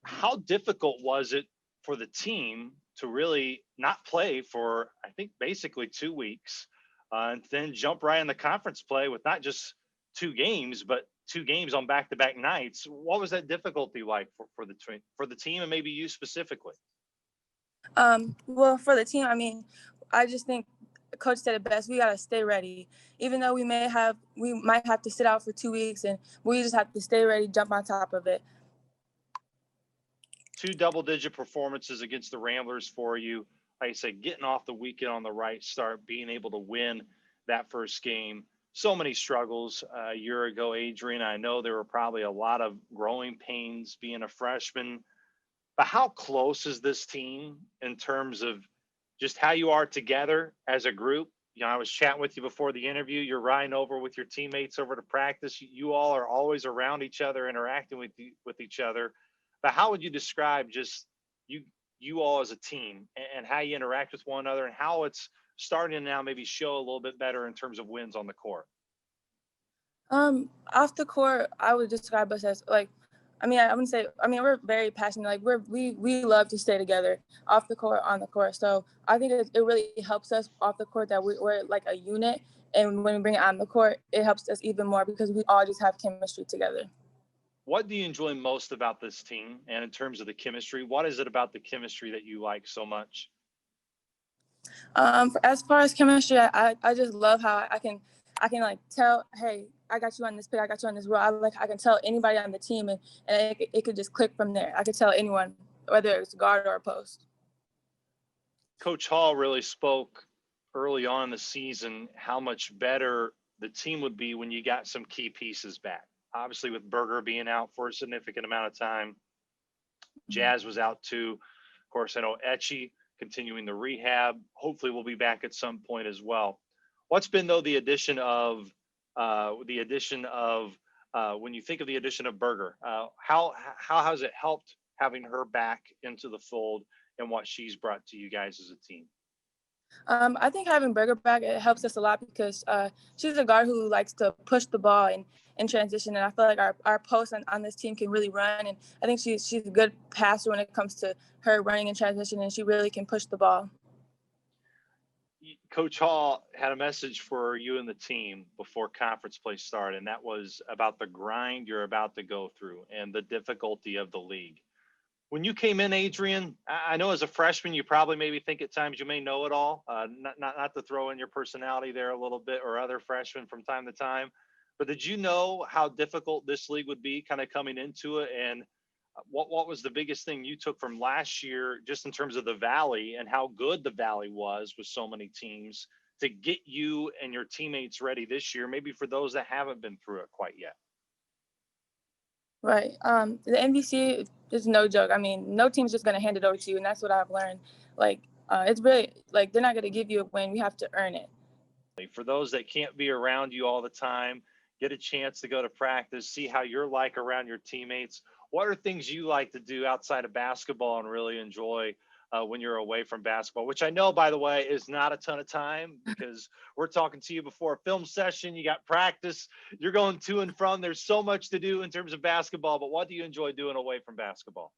Speaker 1: How difficult was it for the team to really not play for, I think, basically 2 weeks, and then jump right in the conference play with not just 2 games, but 2 games on back-to-back nights. What was that difficulty like for the team and maybe you specifically?
Speaker 5: Well, for the team, I mean, I just think Coach said it best. We got to stay ready. Even though we might have to sit out for 2 weeks, and we just have to stay ready, jump on top of it.
Speaker 1: 2 double-digit performances against the Ramblers for you. Like I said, getting off the weekend on the right start, being able to win that first game. So many struggles a year ago, Adrian. I know there were probably a lot of growing pains being a freshman. But how close is this team in terms of just how you are together as a group? You know, I was chatting with you before the interview. You're riding over with your teammates over to practice. You all are always around each other, interacting with each other. But how would you describe just you all as a team and how you interact with one another and how it's starting to now maybe show a little bit better in terms of wins on the court?
Speaker 5: Off the court, I would describe us as like, I wouldn't say, we're very passionate. Like we love to stay together off the court, on the court. So I think it really helps us off the court that we're like a unit. And when we bring it on the court, it helps us even more because we all just have chemistry together.
Speaker 1: What do you enjoy most about this team? And in terms of the chemistry, what is it about the chemistry that you like so much?
Speaker 5: As far as chemistry, I just love how I can like tell, hey, I got you on this pick, I got you on this roll. I can tell anybody on the team, and it could just click from there. I could tell anyone, whether it's guard or post.
Speaker 1: Coach Hall really spoke early on in the season how much better the team would be when you got some key pieces back. Obviously, with Berger being out for a significant amount of time, Jazz was out too. Of course, I know Etchie continuing the rehab. Hopefully, we'll be back at some point as well. What's been though the addition of when you think of the addition of Berger, how has it helped having her back into the fold and what she's brought to you guys as a team?
Speaker 5: I think having Berger back, it helps us a lot because she's a guard who likes to push the ball in transition, and I feel like our post on this team can really run, and I think she's a good passer when it comes to her running in transition, and she really can push the ball.
Speaker 1: Coach Hall had a message for you and the team before conference play started, and that was about the grind you're about to go through and the difficulty of the league. When you came in, Adrian, I know as a freshman, you probably maybe think at times you may know it all, not to throw in your personality there a little bit or other freshmen from time to time, but did you know how difficult this league would be kind of coming into it? And what was the biggest thing you took from last year, just in terms of the Valley and how good the Valley was with so many teams to get you and your teammates ready this year, maybe for those that haven't been through it quite yet?
Speaker 5: Right. The NBC is no joke. I mean, no team's just going to hand it over to you. And that's what I've learned. Like, it's really like, they're not going to give you a win. You have to earn it.
Speaker 1: For those that can't be around you all the time, get a chance to go to practice, see how you're like around your teammates. What are things you like to do outside of basketball and really enjoy when you're away from basketball, which I know, by the way, is not a ton of time because we're talking to you before a film session. You got practice, you're going to and from. There's so much to do in terms of basketball, but what do you enjoy doing away from basketball?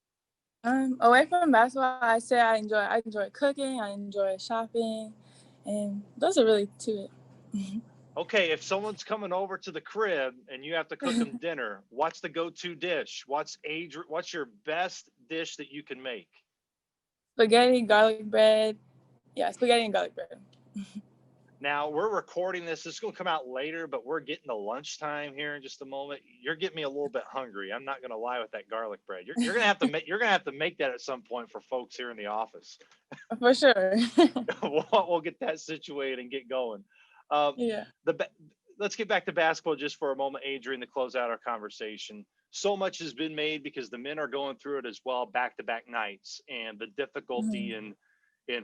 Speaker 5: Away from basketball, I say I enjoy cooking, I enjoy shopping, and those are really to it.
Speaker 1: Okay, if someone's coming over to the crib and you have to cook them dinner, what's the go-to dish? What's your best dish that you can make?
Speaker 5: Spaghetti, garlic bread. Yeah, spaghetti and garlic bread.
Speaker 1: Now, we're recording this. This is going to come out later, but we're getting to lunchtime here in just a moment. You're getting me a little bit hungry. I'm not going to lie with that garlic bread. You're going to have to make that at some point for folks here in the office.
Speaker 5: For sure.
Speaker 1: We'll get that situated and get going.
Speaker 5: Yeah.
Speaker 1: Let's get back to basketball just for a moment, Adrian, to close out our conversation. So much has been made because the men are going through it as well, back-to-back nights, and the difficulty in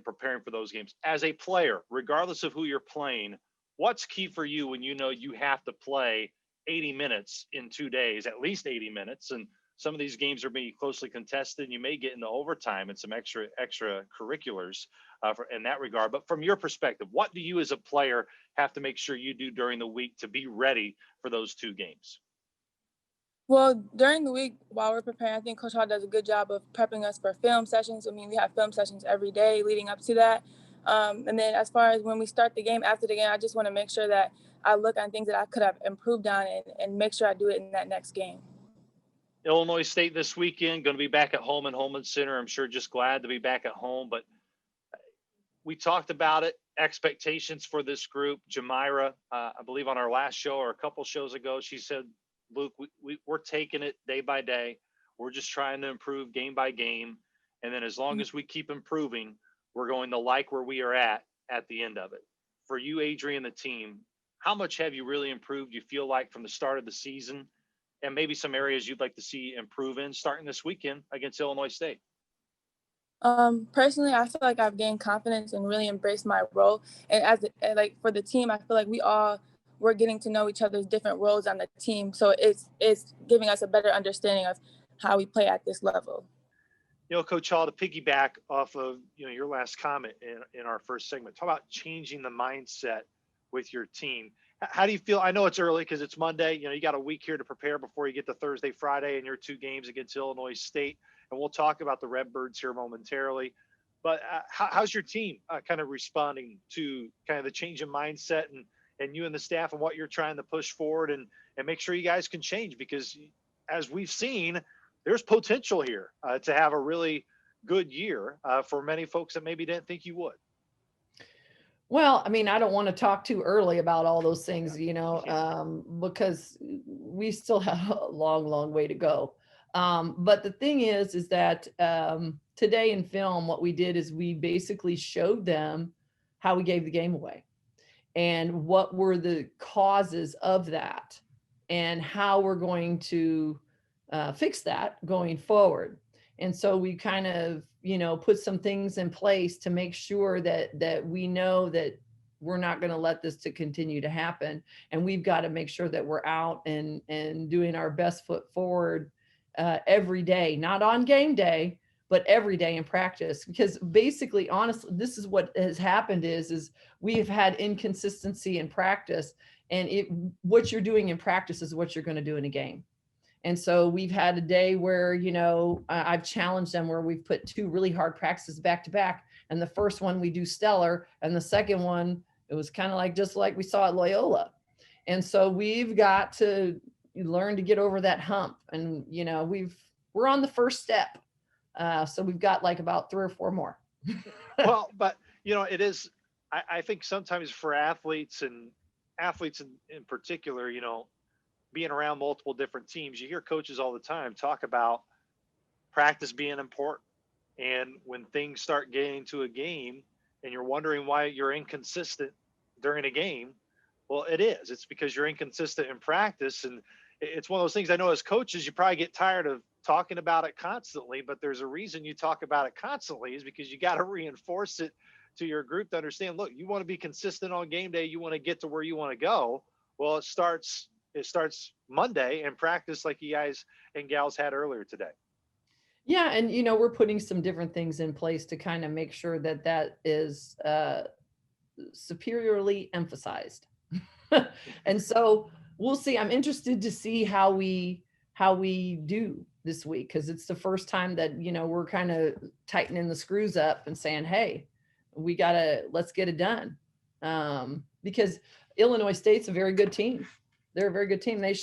Speaker 1: preparing for those games. As a player, regardless of who you're playing, what's key for you when you know you have to play 80 minutes in 2 days, at least 80 minutes, and some of these games are being closely contested, and you may get into overtime and some extracurriculars in that regard. But from your perspective, what do you as a player have to make sure you do during the week to be ready for those 2 games?
Speaker 5: Well, during the week while we're preparing, I think Coach Hall does a good job of prepping us for film sessions. I mean, we have film sessions every day leading up to that. And then as far as when we start the game, after the game, I just want to make sure that I look on things that I could have improved on and make sure I do it in that next game.
Speaker 1: Illinois State this weekend, going to be back at home in Holman Center. I'm sure just glad to be back at home. But we talked about it, expectations for this group. Jamira, I believe on our last show or a couple shows ago, she said, Luke, we're taking it day by day. We're just trying to improve game by game. And then as long as we keep improving, we're going to like where we are at the end of it. For you, Adrian, the team, how much have you really improved, you feel like, from the start of the season? And maybe some areas you'd like to see improve in starting this weekend against Illinois State?
Speaker 5: Personally, I feel like I've gained confidence and really embraced my role. And like for the team, I feel like we're getting to know each other's different roles on the team. So it's giving us a better understanding of how we play at this level.
Speaker 1: You know, Coach Hall, to piggyback off of, your last comment in our first segment, talk about changing the mindset with your team. How do you feel? I know it's early because it's Monday. You got a week here to prepare before you get to Thursday, Friday, and your 2 games against Illinois State. And we'll talk about the Redbirds here momentarily. But how's your team kind of responding to kind of the change in mindset and you and the staff and what you're trying to push forward and make sure you guys can change? Because as we've seen, there's potential here to have a really good year for many folks that maybe didn't think you would.
Speaker 4: Well, I mean, I don't want to talk too early about all those things, because we still have a long, long way to go. But the thing is that today in film, what we did is we basically showed them how we gave the game away and what were the causes of that and how we're going to fix that going forward. And so we kind of, put some things in place to make sure that we know that we're not going to let this to continue to happen. And we've got to make sure that we're out and doing our best foot forward every day, not on game day, but every day in practice. Because basically, honestly, this is what has happened is we've had inconsistency in practice, and what you're doing in practice is what you're going to do in a game. And so we've had a day where, I've challenged them where we've put 2 really hard practices back to back. And the first one we do stellar. And the second one, it was kind of like, just like we saw at Loyola. And so we've got to learn to get over that hump. And, we're on the first step. So we've got like about 3 or 4 more.
Speaker 1: Well, but, it is, I think sometimes for athletes in particular, being around multiple different teams, you hear coaches all the time talk about practice being important. And when things start getting to a game and you're wondering why you're inconsistent during a game, well, it is. It's because you're inconsistent in practice. And it's one of those things, I know as coaches, you probably get tired of talking about it constantly, but there's a reason you talk about it constantly, is because you got to reinforce it to your group to understand, look, you want to be consistent on game day. You want to get to where you want to go. Well, it starts Monday and practice like you guys and gals had earlier today.
Speaker 4: Yeah. And, we're putting some different things in place to kind of make sure that is superiorly emphasized. And so we'll see. I'm interested to see how we do this week, because it's the first time that, we're kind of tightening the screws up and saying, hey, let's get it done. Because Illinois State's a very good team. They're a very good team. They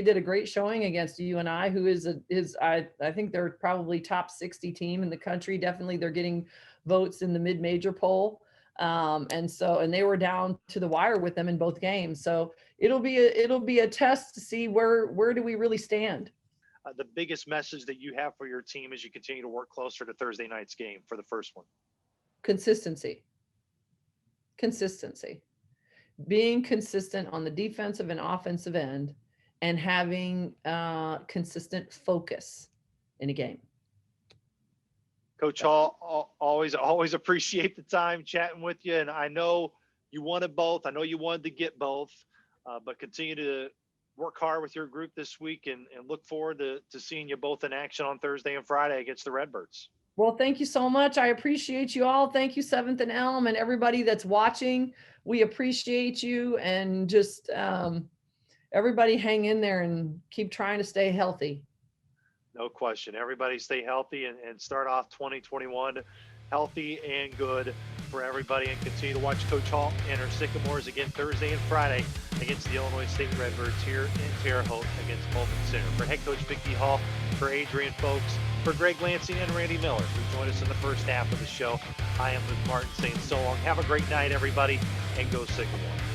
Speaker 4: did a great showing against UNI, who I think they're probably top 60 team in the country. Definitely they're getting votes in the mid-major poll. And they were down to the wire with them in both games. So it'll be a test to see where do we really stand.
Speaker 1: The biggest message that you have for your team as you continue to work closer to Thursday night's game for the first one? Consistency.
Speaker 4: Being consistent on the defensive and offensive end, and having consistent focus in a game.
Speaker 1: Coach Hall, always appreciate the time chatting with you. And I know you wanted both. I know you wanted to get both, but continue to work hard with your group this week and look forward to seeing you both in action on Thursday and Friday against the Redbirds.
Speaker 4: Well, thank you so much. I appreciate you all. Thank you, 7th and Elm, and everybody that's watching. We appreciate you, and just everybody hang in there and keep trying to stay healthy.
Speaker 1: No question. Everybody stay healthy and start off 2021 healthy and good for everybody, and continue to watch Coach Hall and her Sycamores again Thursday and Friday against the Illinois State Redbirds here in Terre Haute against Moment Center. For head coach Mickey Hall, for Adrian Folks, for Greg Lansing and Randy Miller, who joined us in the first half of the show, I am Luke Martin saying so long. Have a great night, everybody, and go Sycamore.